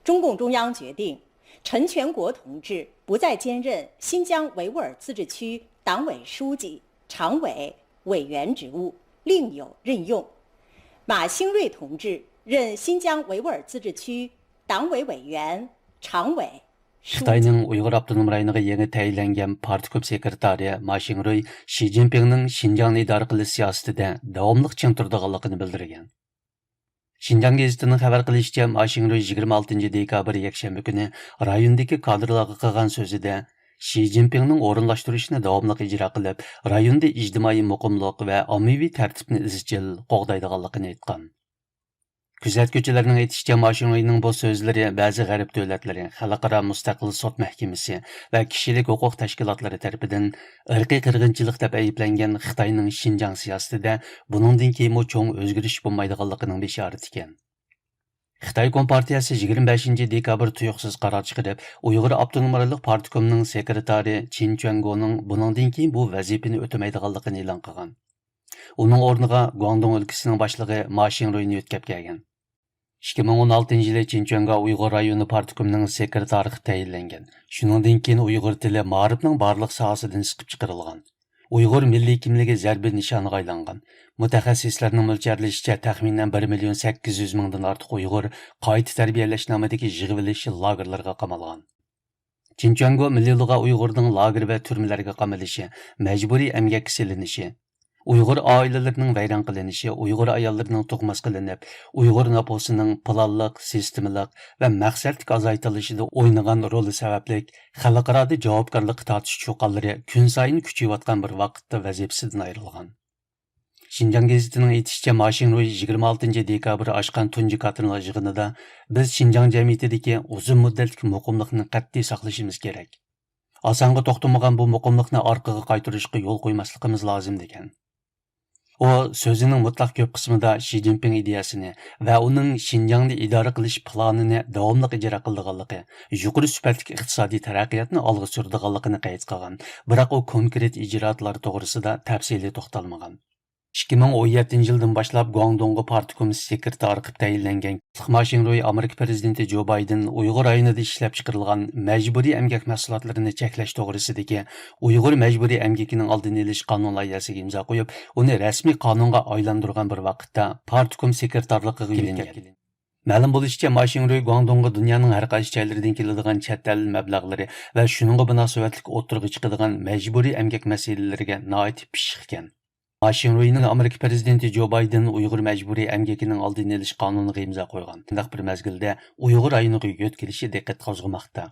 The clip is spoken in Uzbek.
中共中央决定，陈全国同志不再兼任新疆维吾尔自治区党委书记、常委、委员职务，另有任用。马兴瑞同志任新疆维吾尔自治区党委委员、常委。 Xitayning Uyg'ur avtonom rayoniga yangi tayinlangan partko'p sekretari Ma Xingrui Shi Jinpingning Xinjiangni idora qilish siyosatida davomli ching turadiganligini bildirgan. Xinjiang gazetining xabar qilishicha, Ma Xingrui 26 dekabr yakshanba kuni rayondagi kadrlarga qilgan so'zida Shi Jinpingning o'rinlashtirishini davomli ijro qilib, rayonda ijtimoiy muqimlik va ommaviy tartibni izchil qo'g'daydiganligini aytgan. Kuzatuvchilarning aytishicha, Ma Xinruining bu so'zlari ba'zi g'arb davlatlari, xalqaro mustaqil sud mahkamasi va kishilik huquq tashkilotlari tomonidan irqiy qirg'inchilik deb ayblangan Xitoyning Xinjiang siyosatida buningdan keyin cho'ng o'zgarish bo'lmaydiganligining beshorati ekan. Xitoy Kompartiyasi 25 dekabr tuyuqsiz qaror chiqarib, Uyg'ur Avtonom Rayonlik partkomining sekretari Chin Chuangoning buningdan keyin bu vazifani o'tamaydiganligini e'lon qilgan. Uning o'rniga Guangdong o'lkasining boshlig'i Ma Xinruini o'tkab kelgan. 2016 yili Chinchuanga Uyg'ur rayoni partkomining sekretari qilib tayinlangan. Shuningdan keyin Uyg'ur tili ma'rifning barliq sohasidan siqib chiqarilgan. Uyg'ur milliy kimligi zarbi nishoniga aylangan. Mutaxassislarning mo'ljallashicha taxminan 1,8 million dan ortiq Uyg'ur qayta tarbiyalash nomidagi yig'ilish lagerlarga qamalgan. Chinchuanga millionlagan Uyg'urning lager va turmalarga qamalishi, majburiy emgakka silinishi, Uyg'ur oilalarining vayron qilinishi, Uyg'ur ayollarining tug'mas qilinib, Uyg'ur naposining planliq, sistemalik va maqsadli azaytilishida o'ynagan roli sababli xalqaro javobgarlikka tortish cho'qonlari kun sayin kuchayotgan bir vaqtda vazifasidan ayrilgan. Xinjiang gazetining aytishicha, Ma Xingrui 26 dekabr ochgan tunji katrinlar yig'inida biz Xinjiang jamiyatidagi uzun muddatli muqimlikni qat'iy saqlashimiz kerak. Osonga to'xtamagan bu muqimlikni orqaga qaytarishga yo'l qo'ymasligimiz lozim degan. O, so'zining mutlaq ko'p qismida Shi Jinping ideyasini va uning Xinjiangni idora qilish planini davomli ijro qilganligi, yuqori sifatli iqtisodiy taraqqiyotni olg'a suradiganligini qayd qilgan, biroq u konkret ijroatlar to'g'risida tafsiliy to'xtalmagan. 2017 yildan boshlab Guangdongga partkomi sekretari qilib tayinlangan Ma Xingrui Amerika prezidenti Jo Bayden Uyg'ur rayonida ishlab chiqarilgan majburiy emgak mahsulotlarini cheklash to'g'risidagi Uyg'ur majburiy emgakining oldini olish qonun loyihasiga imzo qo'yib, uni rasmiy qonunga aylantirgan bir vaqtda partkom sekretarligiga yuklagan. Ma'lum bo'lishicha, Ma Xingrui Guangdongga dunyoning har qaysi joylaridan keladigan chet el mablag'lari va shuningga munosabatli o'tirg'i chiqadigan majburiy emgak masalalariga nihoyat pishiq ekan. Ma Xinruining Amerika prezidenti Jo Bayden Uyg'ur majburiy emgakining oldini olish qonuniga imzo qo'ygan. Bunday bir mezgilda Uyg'ur rayoniga yo'tkilishi diqqat qo'zg'amoqda.